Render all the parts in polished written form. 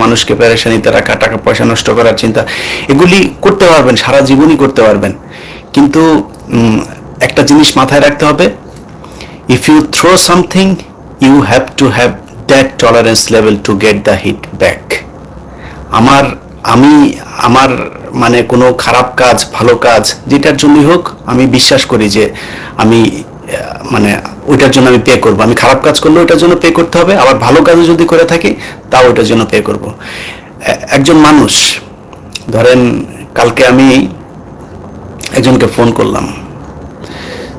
মানুষকে পেরেশানিতে রাখা, টাকা পয়সা নষ্ট করার চিন্তা, এগুলি করতে পারবেন, সারা জীবনই করতে পারবেন। কিন্তু একটা জিনিস মাথায় রাখতে হবে, if you throw something you have to have that tolerance level to get the hit back. আমি আমার মানে কোনো খারাপ কাজ, ভালো কাজ, যেটার জন্যই হোক, আমি বিশ্বাস করি যে আমি মানে ওইটার জন্য আমি পে করবো। আমি খারাপ কাজ করলে ওইটার জন্য পে করতে হবে, আবার ভালো কাজও যদি করে থাকি তাও ওইটার জন্য পে করব। একজন মানুষ, ধরেন কালকে আমি একজনকে ফোন করলাম,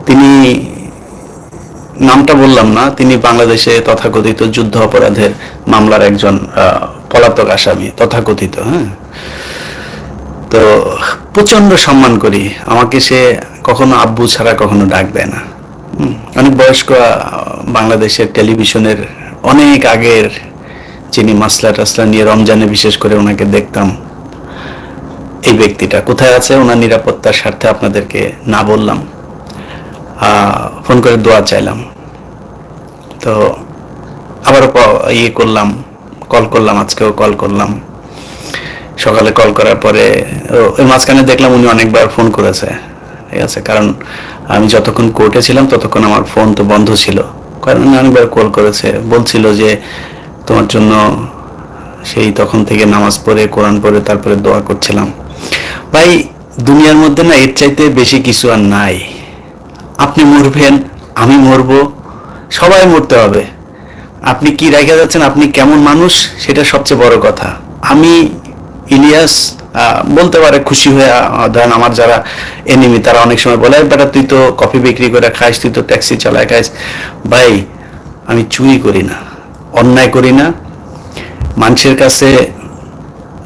তিনি, নামটা বললাম না, তিনি বাংলাদেশে তথাকথিত যুদ্ধ অপরাধের মামলার একজন পলাতক আসামি, তথাকথিত। হ্যাঁ, তো প্রচন্ড সম্মান করি, আমাকে সে কখনো আব্বু ছাড়া কখনো ডাক দেয় না। অনেক বয়স্ক, বাংলাদেশের টেলিভিশনের অনেক আগের, যিনি মাসলা টাসলা নিয়ে রমজানে বিশেষ করে ওনাকে দেখতাম। এই ব্যক্তিটা কোথায় আছে, ওনার নিরাপত্তার স্বার্থে আপনাদেরকে না বললাম, ফোন করে দোয়া চাইলাম। তো আবারও করলাম, কল করলাম, আজকেও কল করলাম। সকালে কল করার পরে ওই মাঝখানে দেখলাম উনি অনেকবার ফোন করেছে, ঠিক আছে, কারণ আমি যতক্ষণ কোর্টে ছিলাম ততক্ষণ আমার ফোন তো বন্ধ ছিল, কারণ উনি অনেকবার কল করেছে, বলছিল যে তোমার জন্য সেই তখন থেকে নামাজ পড়ে, কোরআন পড়ে তারপরে দোয়া করছিলাম। ভাই, দুনিয়ার মধ্যে না এর চাইতে বেশি কিছু আর নাই। আপনি মরবেন, আমি মরব, সবাই মরতে হবে। আপনি কি রেখে যাচ্ছেন, আপনি কেমন মানুষ, সেটা সবচেয়ে বড় কথা। আমি ইলিয়াস বলতে পারে খুশি হয়ে, ধরেন আমার যারা এনিমি তারা অনেক সময় বলে, বেটা তুই তো কফি বিক্রি করে খাইস, তুই তো ট্যাক্সি চালায় খাইস। ভাই, আমি চুরি করি না, অন্যায় করি না, মানুষের কাছে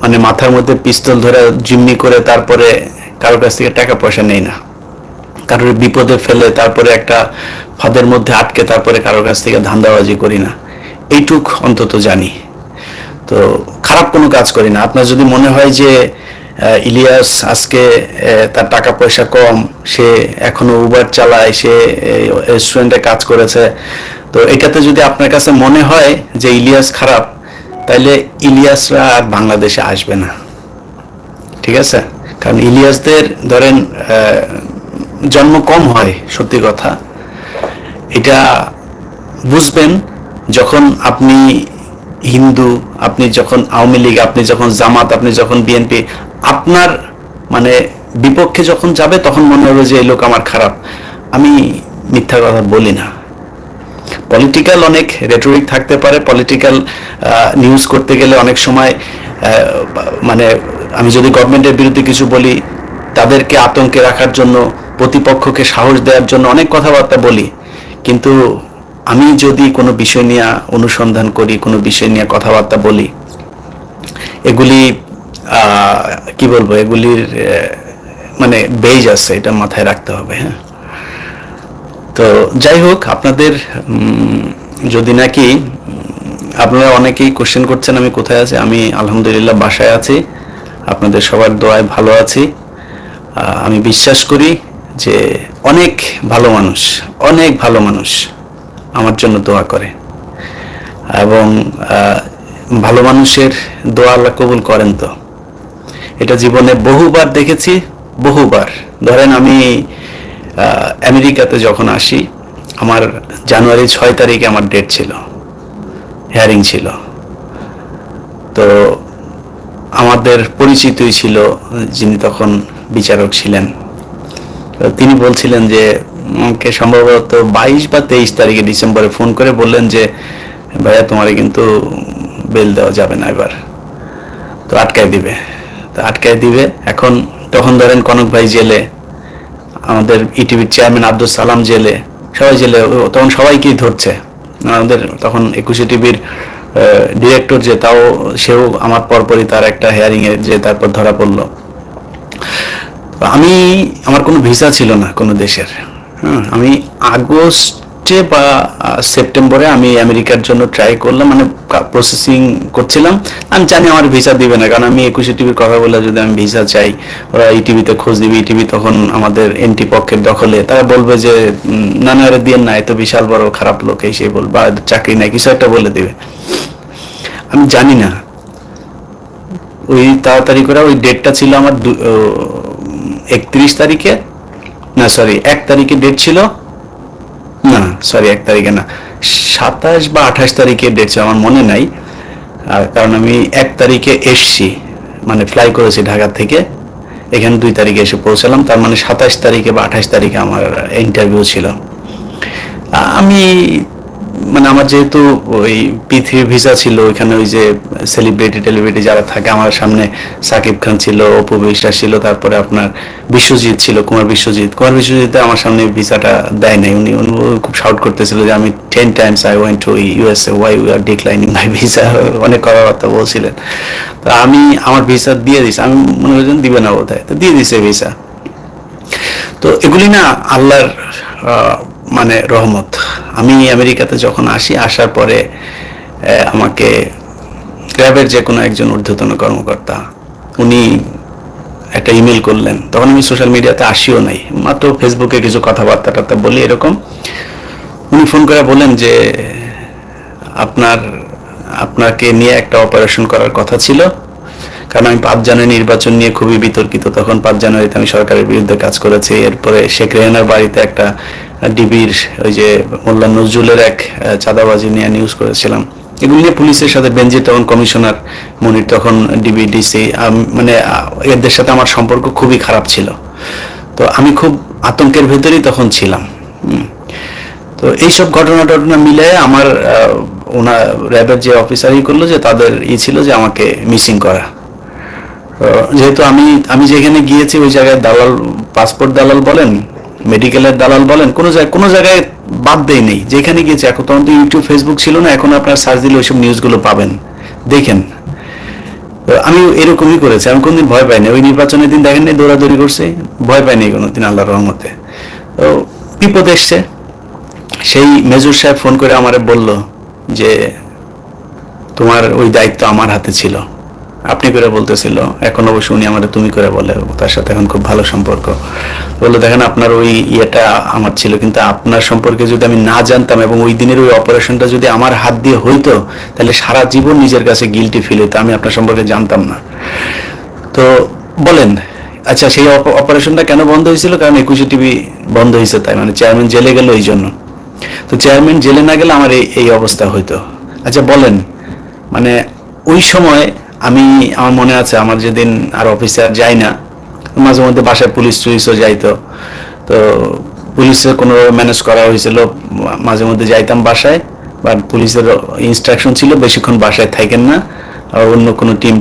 মানে মাথার মধ্যে পিস্তল ধরে জিম্মি করে তারপরে কারোর কাছ থেকে টাকা পয়সা নেই না, কারোর বিপদে ফেলে তারপরে একটা ফাঁদের মধ্যে আটকে তারপরে কারোর কাছ থেকে ধান্দাবাজি করি না, এইটুক অন্তত জানি। তো খারাপ কোনো কাজ করি না। আপনার যদি মনে হয় যে ইলিয়াস আজকে তার টাকা পয়সা কম, সে এখনো উবার চালায়, সে রেস্টুরেন্টে কাজ করেছে, তো এটাতে যদি আপনার কাছে মনে হয় যে ইলিয়াস খারাপ, তাইলে ইলিয়াসরা আর বাংলাদেশে আসবে না, ঠিক আছে? কারণ ইলিয়াসদের ধরেন জন্ম কম হয়, সত্যি কথা। এটা বুঝবেন যখন আপনি হিন্দু, আপনি যখন আওয়ামী লীগ, আপনি যখন জামাত, আপনি যখন বিএনপি, আপনার মানে বিপক্ষে যখন যাবে তখন মনে হবে যে এই লোক আমার খারাপ। আমি মিথ্যা কথা বলি না। পলিটিক্যাল অনেক রেটরিক থাকতে পারে, পলিটিক্যাল নিউজ করতে গেলে অনেক সময় মানে আমি যদি গভর্নমেন্টের বিরুদ্ধে কিছু বলি, তাদেরকে আতঙ্কে রাখার জন্য, প্রতিপক্ষকে সাহস দেওয়ার জন্য অনেক কথাবার্তা বলি। কিন্তু আমি যদি কোনো বিষয় নিয়ে অনুসন্ধান করি, কোনো বিষয় নিয়ে কথাবার্তা বলি, এগুলি কি বলবো, এগুলির মানে বেজ আছে, এটা মাথায় রাখতে হবে। হ্যাঁ, তো যাই হোক, আপনাদের যদি নাকি আপনারা অনেকেই কোশ্চেন করছেন আমি কোথায় আছি, আমি আলহামদুলিল্লাহ বাসায় আছি, আপনাদের সবার দোয়ায় ভালো আছি। আমি বিশ্বাস করি যে অনেক ভালো মানুষ, অনেক ভালো মানুষ আমার জন্য দোয়া করে, এবং ভালো মানুষের দোয়া আল্লাহ কবুল করেন। তো এটা জীবনে বহুবার দেখেছি, বহুবার। ধরেন আমি আমেরিকাতে যখন আসি, আমার জানুয়ারি 6 তারিখে আমার ডেট ছিল, হিয়ারিং ছিল। তো আমাদের পরিচিতই ছিল যিনি তখন বিচারক ছিলেন, তিনি বলছিলেন যে আমাকে সম্ভবত 22 বা 23 তারিখে ডিসেম্বরে ফোন করে বললেন যে ভাইয়া তোমারে কিন্তু বেল দেওয়া যাবে না, এবার তো আটকায় দিবে। তো আটকায় দিবে এখন, তখন ধরেন কনক ভাই জেলে, আমাদের ইটিভির চেয়ারম্যান আব্দুল সালাম জেলে, সবাই জেলে, তখন সবাইকেই ধরছে। আমাদের তখন 21 টিভির ডিরেক্টর যে, তাও সেও আমার পরপরই তার একটা হিয়ারিং এ যে তারপর ধরা পড়লো। আমার কোনো ভিসা ছিল না কোনো দেশের। আমি আগস্টে বা সেপ্টেম্বরে আমি আমেরিকার জন্য ট্রাই করলাম, মানে প্রসেসিং করছিলাম। আমি জানি আমার ভিসা দিবে না, কারণ আমি 21 টিভির কথা বলে যদি আমি ভিসা চাই, ওরা ইটিভিতে খোঁজ দিবে, ইটিভি তখন আমাদের এনটি পক্ষের দখলে, তারা বলবে যে না না আরে দিয়ে না, এত বিশাল বড় খারাপ লোক, এই সেই বলবে, চাকরি নাই, কিছু একটা বলে দিবে। আমি জানি না ওই তাড়াতাড়ি করে ওই ডেটটা ছিল আমার 31 তারিখে, না সরি 1 তারিখে ডেট ছিল, না সরি 1 তারিখে না, 27 বা 28 তারিখে ডেট ছিল, আমার মনে নাই। কারণ আমি 1 তারিখে এসছি, মানে ফ্লাই করেছি ঢাকা থেকে, এখানে 2 তারিখে এসে পৌঁছালাম, তার মানে 27 তারিখে বা 28 তারিখে আমার ইন্টারভিউ ছিল। আমি মানে আমার যেহেতু ওই পৃথিবী ভিসা ছিল, ওইখানে ওই যে সেলিব্রিটি যারা থাকে, আমার সামনে সাকিব খান ছিল, অপু বিশ্বাস ছিল, তারপরে আপনার বিশ্বজিৎ ছিল, কুমার বিশ্বজিৎ আমার সামনে ভিসাটা দেয় নাই। উনি খুব শাউট করতেছিল যে আমি 10 times I went to USA, why we are declining my visa, অনেক কথাবার্তা বলছিলেন। তো আমি আমার ভিসা দিয়ে দিছি, আমি মনে করছিলাম দিবে না বোধহয়, তো দিয়ে দিছে ভিসা। তো এগুলি না আল্লাহর মানে রহমত। আমি আমেরিকাতে যখন আসি, আসার পরে আমাকে র্যাবের যে কোনো একজন ঊর্ধ্বতন কর্মকর্তা উনি একটা ইমেল করলেন, তখন আমি সোশ্যাল মিডিয়াতে আসিও নাই, মাত্র ফেসবুকে কিছু কথাবার্তা বলি এরকম। উনি ফোন করে বলেন যে আপনাকে নিয়ে একটা অপারেশন করার কথা ছিল, কারণ আমি 5 জানুয়ারি নির্বাচন নিয়ে খুবই বিতর্কিত, তখন 5 জানুয়ারিতে আমি সরকারের বিরুদ্ধে কাজ করেছি। এরপরে শেখ রেহানার বাড়িতে একটা ডিবির ওই যে মোল্লা নজরুলের এক চাঁদাবাজি নিয়ে নিউজ করেছিলাম। এগুলো নিয়ে পুলিশের সাথে বেনজির তখন কমিশনার, মনির তখন ডিবি ডিসি, মানে এদের সাথে আমার সম্পর্ক খুবই খারাপ ছিল। তো আমি খুব আতঙ্কের ভেতরেই তখন ছিলাম। তো এইসব ঘটনা মিলে আমার ওনার র্যাবের যে অফিসারই করলো যে তাদের ছিল যে আমাকে মিসিং করা। যেহেতু আমি যেখানে গিয়েছি ওই জায়গায় দালাল, পাসপোর্ট দালাল বলেন, মেডিকেলের দালাল বলেন, কোনো জায়গায় বাদ দেই নেই। যেখানে গিয়েছি, এখন তখন তো ইউটিউব ফেসবুক ছিল না, এখন আপনার সার্চ দিলে ওইসব নিউজগুলো পাবেন, দেখেন। আমি এরকমই করেছি, আমি কোনদিন ভয় পাইনি। ওই নির্বাচনের দিন দেখেন নাই দৌড়াদৌড়ি করছে, ভয় পাইনি কোনোদিন আল্লাহর রহমতে। তো বিপদ এসছে, সেই মেজর সাহেব ফোন করে আমারে বলল যে তোমার ওই দায়িত্ব আমার হাতে ছিল, আপনি করে বলতেছিল, এখন অবশ্য উনি আমার তুমি করে বলে, তার সাথে এখন খুব ভালো সম্পর্ক। বললো দেখেন আপনার ওই ইয়েটা আমার ছিল, কিন্তু আপনার সম্পর্কে যদি আমি না জানতাম এবং ওই দিনের ওই অপারেশনটা যদি আমার হাত দিয়ে হইতো, তাহলে সারা জীবন নিজের কাছে গিল্টি ফিল হইতো, আমি আপনার সম্পর্কে জানতাম না। তো বলেন, আচ্ছা সেই অপারেশনটা কেন বন্ধ হয়েছিল? কারণ 21 টিভি বন্ধ হয়েছে, তাই মানে চেয়ারম্যান জেলে গেল এই জন্য। তো চেয়ারম্যান জেলে না গেলে আমার এই অবস্থা হইতো। আচ্ছা বলেন, মানে ওই সময় আমার মনে আছে, আমার যেদিন আর অফিসে আর যাই না, মাঝে মধ্যে বাসায় পুলিশও যাইতো, তো পুলিশের কোনো ম্যানেজ করা হয়েছিল, মাঝে মধ্যে যাইতাম বাসায়, বা পুলিশের ইনস্ট্রাকশন ছিল বেশিক্ষণ বাসায় থাকেন না, আর অন্য কোনো টিম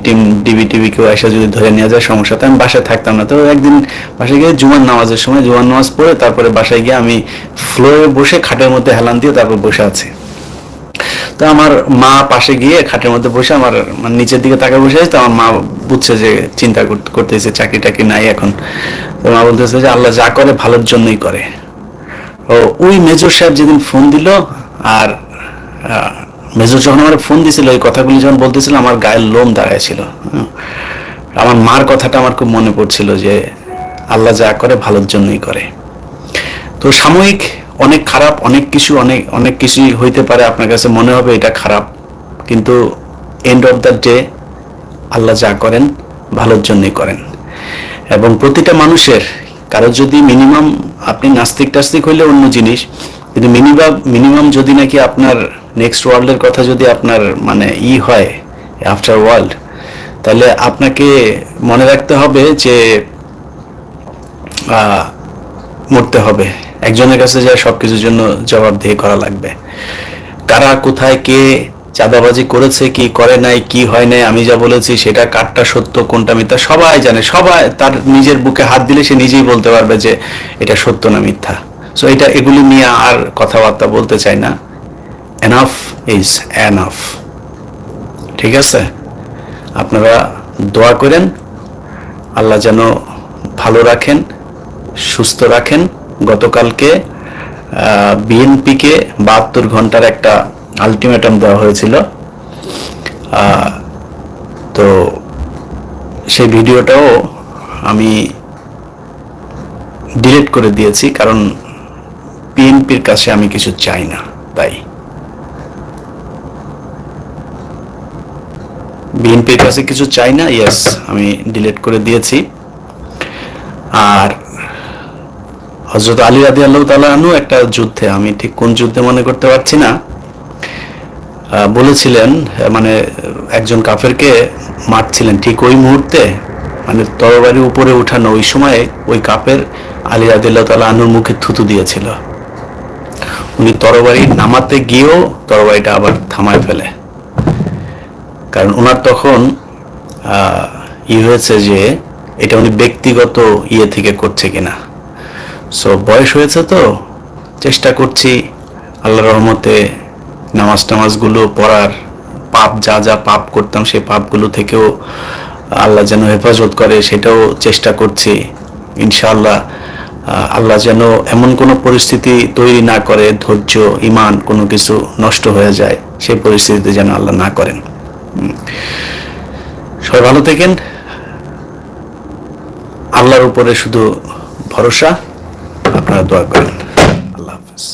ডিবি কেউ এসে যদি ধরে নিয়ে যায় সমস্যা, তো আমি বাসায় থাকতাম না। তো একদিন বাসায় গিয়ে জুমার নামাজের সময় জুমার নামাজ পড়ে তারপরে বাসায় গিয়ে আমি ফ্লোরে বসে খাটের মধ্যে হেলান দিয়ে তারপর বসে আছি। তো আমার মা পাশে গিয়ে খাটের মধ্যে বসে আমার নিচের দিকে তাকে বসে আছে, তো আমার মা বুঝছে যে চিন্তা করতেছে চাকরি টাকরি নাই এখন। তো মা বলতেছে যে আল্লাহ যা করে ভালোর জন্যই করে। ওই মেজর সাহেব যেদিন ফোন দিল, আর মেজর যখন আমার ফোন দিছিল, এই কথাগুলি যখন বলতেছিল, আমার গায়ের লোম দাঁড়াইছিল। আমার মার কথাটা আমার খুব মনে পড়ছিল যে আল্লাহ যা করে ভালোর জন্যই করে। তো সাময়িক অনেক খারাপ, অনেক কিছুই হইতে পারে, আপনার কাছে মনে হবে এটা খারাপ, কিন্তু এন্ড অফ দ্য ডে আল্লাহ যা করেন ভালোর জন্যই করেন। এবং প্রতিটা মানুষের, কারো যদি মিনিমাম, আপনি নাস্তিক হইলে অন্য জিনিস, কিন্তু মিনিমাম যদি নাকি আপনার নেক্সট ওয়ার্ল্ডের কথা যদি আপনার মানে হয়, আফটার ওয়ার্ল্ড, তাহলে আপনাকে মনে রাখতে হবে যে মরতে হবে, একজনের কাছে যায় সবকিছুর জন্য জবাবদিহি করা লাগবে। কারা কোথায় কে চাঁদাবাজি করেছে, কি করে নাই, কি হয় নাই, আমি যা বলেছি সেটা কারটা সত্য কোনটা মিথ্যা সবাই জানে, সবাই তার নিজের বুকে হাত দিলে সে নিজেই বলতে পারবে যে এটা সত্য না মিথ্যা। সো এগুলি নিয়ে আর কথাবার্তা বলতে চাই না। Enough is enough. ঠিক আছে, আপনারা দোয়া করেন আল্লাহ যেন ভালো রাখেন, সুস্থ রাখেন। গতকালকে বিএনপিকে 72 ঘন্টার একটা আলটিমেটাম দেওয়া হয়েছিল, তো সেই ভিডিওটাও আমি ডিলিট করে দিয়েছি, কারণ বিএনপির কাছে আমি কিছু চাই না, তাই বিএনপির কাছে কিছু চাই না, ইয়েস, আমি ডিলিট করে দিয়েছি। আর হযরত আলী রাদিয়াল্লাহু তাআলা আনহু একটা যুদ্ধে, আমি ঠিক কোন যুদ্ধে মনে করতে পারছি না, বলেছিলেন, মানে একজন কাফেরকে মারছিলেন, ঠিক ওই মুহূর্তে মানে তরবারি উপরে উঠানো ওই সময় ওই কাফের আলী রাদিয়াল্লাহু তাআলা আনহুর মুখে থুতু দিয়েছিল। উনি তরবারি নামাতে গিয়েও তরবারিটা আবার থামায় ফেলে, কারণ ওনার তখন হয়েছে যে এটা উনি ব্যক্তিগত ইয়ে থেকে করছে কিনা। সো বয়স হয়েছে, তো চেষ্টা করছি আল্লাহর রহমতে নামাজ টামাজগুলো পড়ার, পাপ যা যা পাপ করতাম সেই পাপগুলো থেকেও আল্লাহ যেন হেফাজত করে সেটাও চেষ্টা করছি ইনশাআল্লাহ। আল্লাহ যেন এমন কোনো পরিস্থিতি তৈরি না করে, ধৈর্য ইমান কোনো কিছু নষ্ট হয়ে যায়, সেই পরিস্থিতিতে যেন আল্লাহ না করেন। সবাই ভালো থাকেন, আল্লাহর উপরে শুধু ভরসা, আপনারা দোয়া করেন। আল্লাহ হাফেজ।